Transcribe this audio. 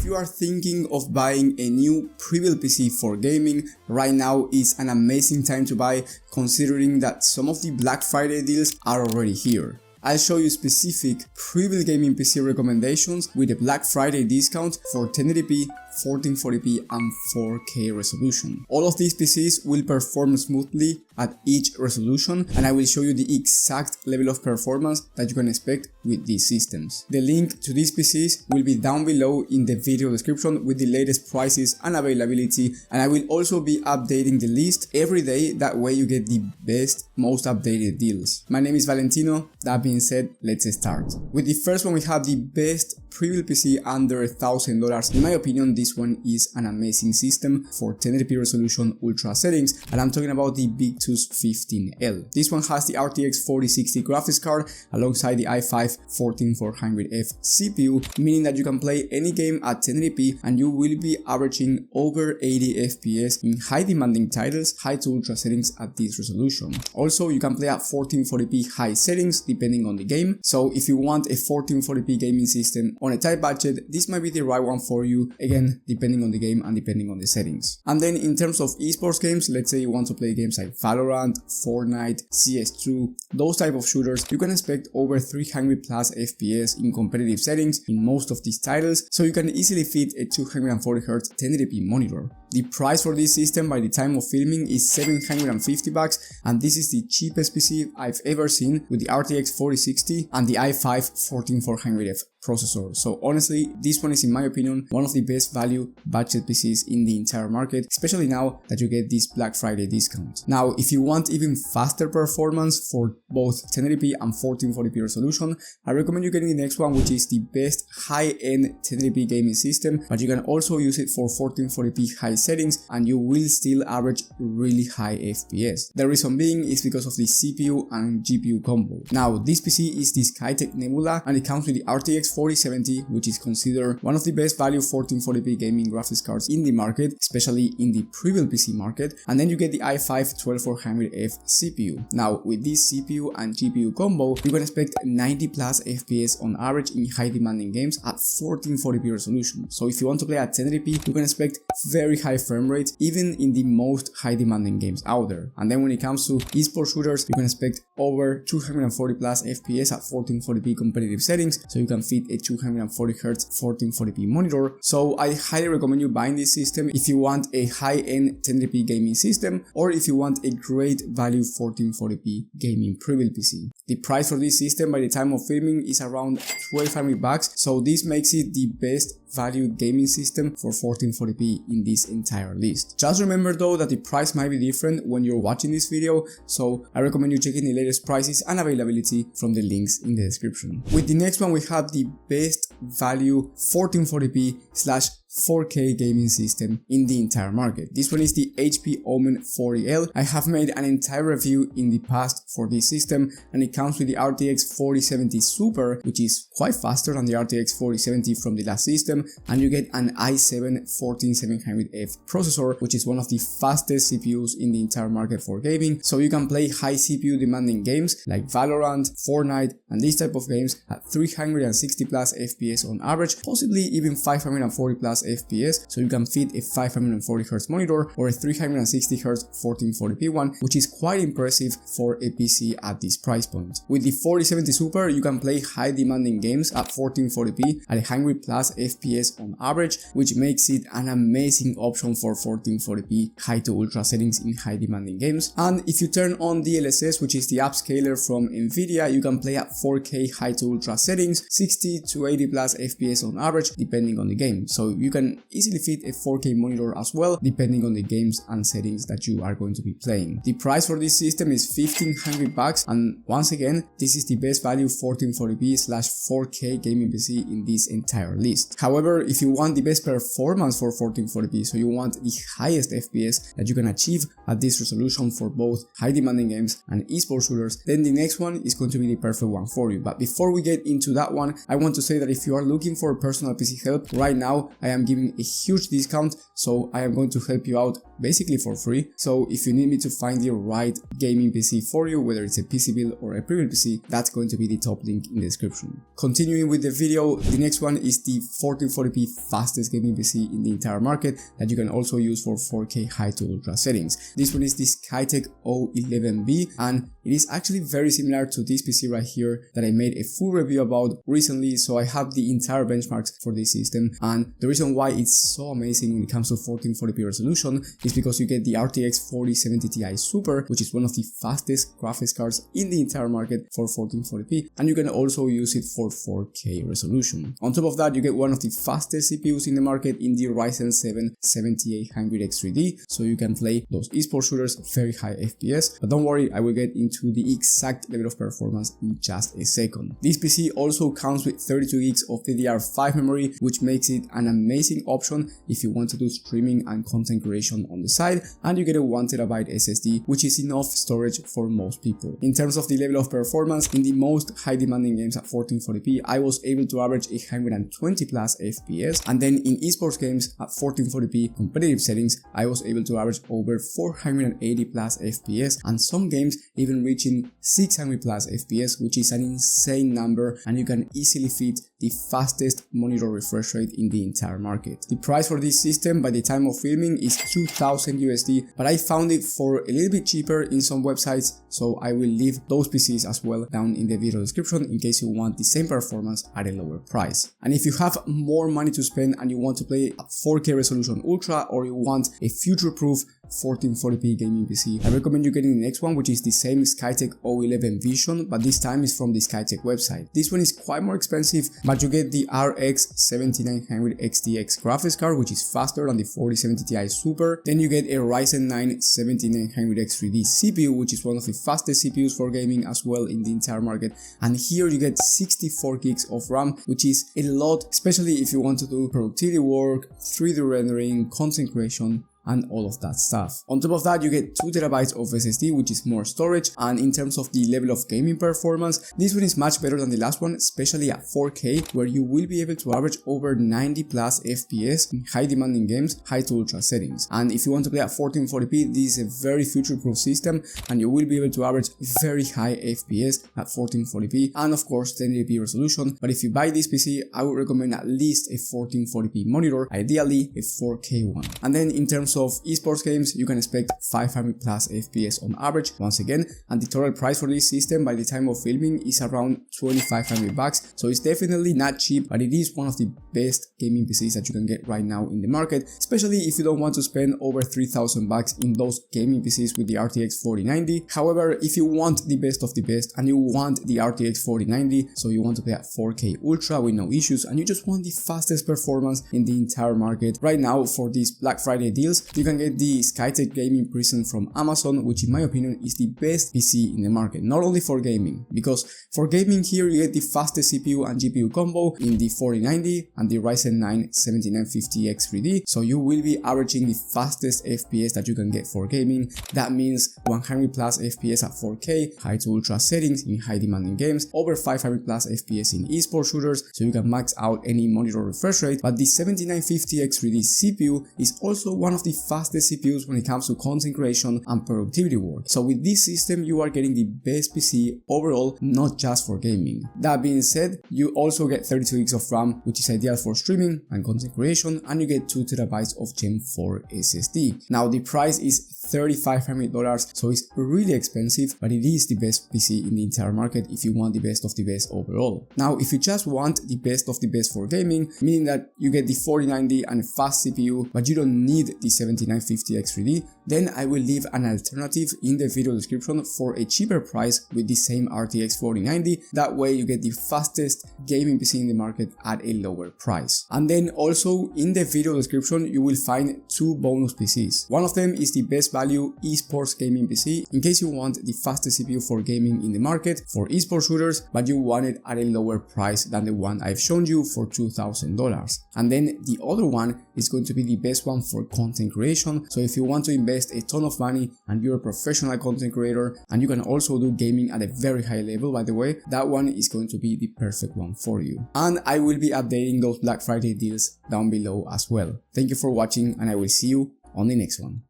you are thinking of buying a new Prebuilt PC for gaming, right now is an amazing time to buy, considering that some of the Black Friday deals are already here. I'll show you specific Prebuilt gaming PC recommendations with a Black Friday discount for 1080p, 1440p and 4K resolution. All of these PCs will perform smoothly at each resolution, and I will show you the exact level of performance that you can expect with these systems. The link to these PCs will be down below in the video description with the latest prices and availability, and I will also be updating the list every day, that way you get the best, most updated deals. My name is Valentino. That being said, let's start. With the first one, we have the best Prebuilt PC under $1,000. In my opinion, this one is an amazing system for 1080p resolution ultra settings, and I'm talking about the Victus 15L. This one has the RTX 4060 graphics card alongside the i5-14400F CPU, meaning that you can play any game at 1080p and you will be averaging over 80 FPS in high demanding titles, high to ultra settings at this resolution. Also, you can play at 1440p high settings depending on the game, so if you want a 1440p gaming system on a tight budget, this might be the right one for you, again depending on the game and depending on the settings. And then in terms of esports games, let's say you want to play games like Valorant, Fortnite, CS2, those type of shooters, you can expect over 300 plus FPS in competitive settings in most of these titles, so you can easily fit a 240Hz 1080p monitor. The price for this system by the time of filming is $750, and this is the cheapest PC I've ever seen with the RTX 4060 and the i5-14400F processor. So honestly, this one is, in my opinion, one of the best value budget PCs in the entire market, especially now that you get this Black Friday discount. Now, if you want even faster performance for both 1080p and 1440p resolution, I recommend you getting the next one, which is the best high-end 1080p gaming system, but you can also use it for 1440p high settings and you will still average really high FPS. The reason being is because of the CPU and GPU combo. Now, this PC is the Skytech Nebula and it comes with the RTX 4070, which is considered one of the best value 1440p gaming graphics cards in the market, especially in the Prebuilt PC market, and then you get the i5-12400F CPU. Now, with this CPU and GPU combo, you can expect 90 plus FPS on average in high demanding games at 1440p resolution. So if you want to play at 1080p, you can expect very high frame rates even in the most high demanding games out there. And then when it comes to esports shooters, you can expect over 240 plus FPS at 1440p competitive settings, so you can fit a 240Hz 1440p monitor. So I highly recommend you buying this system if you want a high-end 1080p gaming system or if you want a great value 1440p gaming Prebuilt PC. The price for this system by the time of filming is around $1,200, so this makes it the best value gaming system for 1440p in this entire list. Just remember though that the price might be different when you're watching this video, so I recommend you checking the latest prices and availability from the links in the description. With the next one, we have the best value 1440p/4K gaming system in the entire market. This one is the HP Omen 40L. I have made an entire review in the past for this system, and it comes with the RTX 4070 Super, which is quite faster than the RTX 4070 from the last system, and you get an i7-14700F processor, which is one of the fastest CPUs in the entire market for gaming, so you can play high CPU demanding games like Valorant, Fortnite, and these type of games at 360 plus FPS on average, possibly even 540 plus FPS, so you can fit a 540Hz monitor or a 360Hz 1440p one, which is quite impressive for a PC at this price point. With the 4070 Super, you can play high demanding games at 1440p at 100 plus FPS on average, which makes it an amazing option for 1440p high to ultra settings in high demanding games. And if you turn on DLSS, which is the upscaler from Nvidia, you can play at 4K high to ultra settings, 60 to 80 plus FPS on average depending on the game, so you can easily fit a 4K monitor as well depending on the games and settings that you are going to be playing. The price for this system is $1,500, and once again, this is the best value 1440p/4K gaming PC in this entire list. However, if you want the best performance for 1440p, so you want the highest FPS that you can achieve at this resolution for both high demanding games and esports shooters, then the next one is going to be the perfect one for you. But before we get into that one, I want to say that if you are looking for personal PC help, right now I am giving a huge discount, so I am going to help you out basically for free. So if you need me to find the right gaming PC for you, whether it's a PC build or a Prebuilt PC, that's going to be the top link in the description. Continuing with the video, the next one is the 1440p fastest gaming PC in the entire market that you can also use for 4K high to ultra settings. This one is the Skytech O11B, and it is actually very similar to this PC right here that I made a full review about recently, so I have the entire benchmarks for this system. And the reason why it's so amazing when it comes to 1440p resolution is because you get the RTX 4070 Ti Super, which is one of the fastest graphics cards in the entire market for 1440p, and you can also use it for 4K resolution. On top of that, you get one of the fastest CPUs in the market in the Ryzen 7 7800X3D, so you can play those esports shooters very high FPS. But don't worry, I will get into the exact level of performance in just a second. This PC also comes with 32 gigs of DDR5 memory, which makes it an amazing option if you want to do streaming and content creation on the side, and you get a 1TB SSD, which is enough storage for most people. In terms of the level of performance, in the most high demanding games at 1440p, I was able to average 120 plus FPS, and then in esports games at 1440p competitive settings, I was able to average over 480 plus FPS, and some games even reaching 600 plus FPS, which is an insane number, and you can easily fit the fastest monitor refresh rate in the entire market. The price for this system by the time of filming is 2000 USD, but I found it for a little bit cheaper in some websites, so I will leave those PCs as well down in the video description in case you want the same performance at a lower price. And if you have more money to spend and you want to play at 4K resolution ultra, or you want a future-proof 1440p gaming PC, I recommend you getting the next one, which is the same Skytech O11 Vision, but this time is from the Skytech website. This one is quite more expensive, but you get the RX 7900 XTX graphics card, which is faster than the 4070 Ti Super. Then you get a Ryzen 9 7900 X3D CPU, which is one of the fastest CPUs for gaming as well in the entire market. And here you get 64 gigs of RAM, which is a lot, especially if you want to do productivity work, 3D rendering, content creation, and all of that stuff. On top of that, you get 2TB of SSD, which is more storage, and in terms of the level of gaming performance, this one is much better than the last one, especially at 4K, where you will be able to average over 90 plus FPS in high demanding games, high to ultra settings. And if you want to play at 1440p, this is a very future-proof system, and you will be able to average very high FPS at 1440p, and of course 1080p resolution. But if you buy this PC, I would recommend at least a 1440p monitor, ideally a 4K one. And then in terms of esports games, you can expect 500 plus FPS on average once again, and the total price for this system by the time of filming is around 2500 bucks, so it's definitely not cheap, but it is one of the best gaming PCs that you can get right now in the market, especially if you don't want to spend over 3000 bucks in those gaming PCs with the RTX 4090. However, if you want the best of the best and you want the RTX 4090, so you want to play at 4K ultra with no issues, and you just want the fastest performance in the entire market, right now for these Black Friday deals, you can get the Skytech Gaming Prison from Amazon, which in my opinion is the best PC in the market, not only for gaming, because for gaming here you get the fastest CPU and GPU combo in the 4090 and the Ryzen 9 7950X3D, so you will be averaging the fastest FPS that you can get for gaming. That means 100 plus FPS at 4K, high to ultra settings in high demanding games, over 500 plus FPS in esports shooters, so you can max out any monitor refresh rate. But the 7950X3D CPU is also one of the fastest CPUs when it comes to content creation and productivity work. So with this system, you are getting the best PC overall, not just for gaming. That being said, you also get 32 gigs of RAM, which is ideal for streaming and content creation, and you get 2TB of Gen 4 SSD. Now the price is $3,500, so it's really expensive, but it is the best PC in the entire market if you want the best of the best overall. Now, if you just want the best of the best for gaming, meaning that you get the 4090 and a fast CPU, but you don't need the 7950X3D, then I will leave an alternative in the video description for a cheaper price with the same RTX 4090. That way you get the fastest gaming PC in the market at a lower price. And then also in the video description you will find two bonus PCs. One of them is the best value esports gaming PC, in case you want the fastest CPU for gaming in the market for esports shooters, but you want it at a lower price than the one I've shown you for $2,000. And then the other one is going to be the best one for content creation. So if you want to invest a ton of money and you're a professional content creator and you can also do gaming at a very high level, by the way, that one is going to be the perfect one for you. And I will be updating those Black Friday deals down below as well. Thank you for watching, and I will see you on the next one.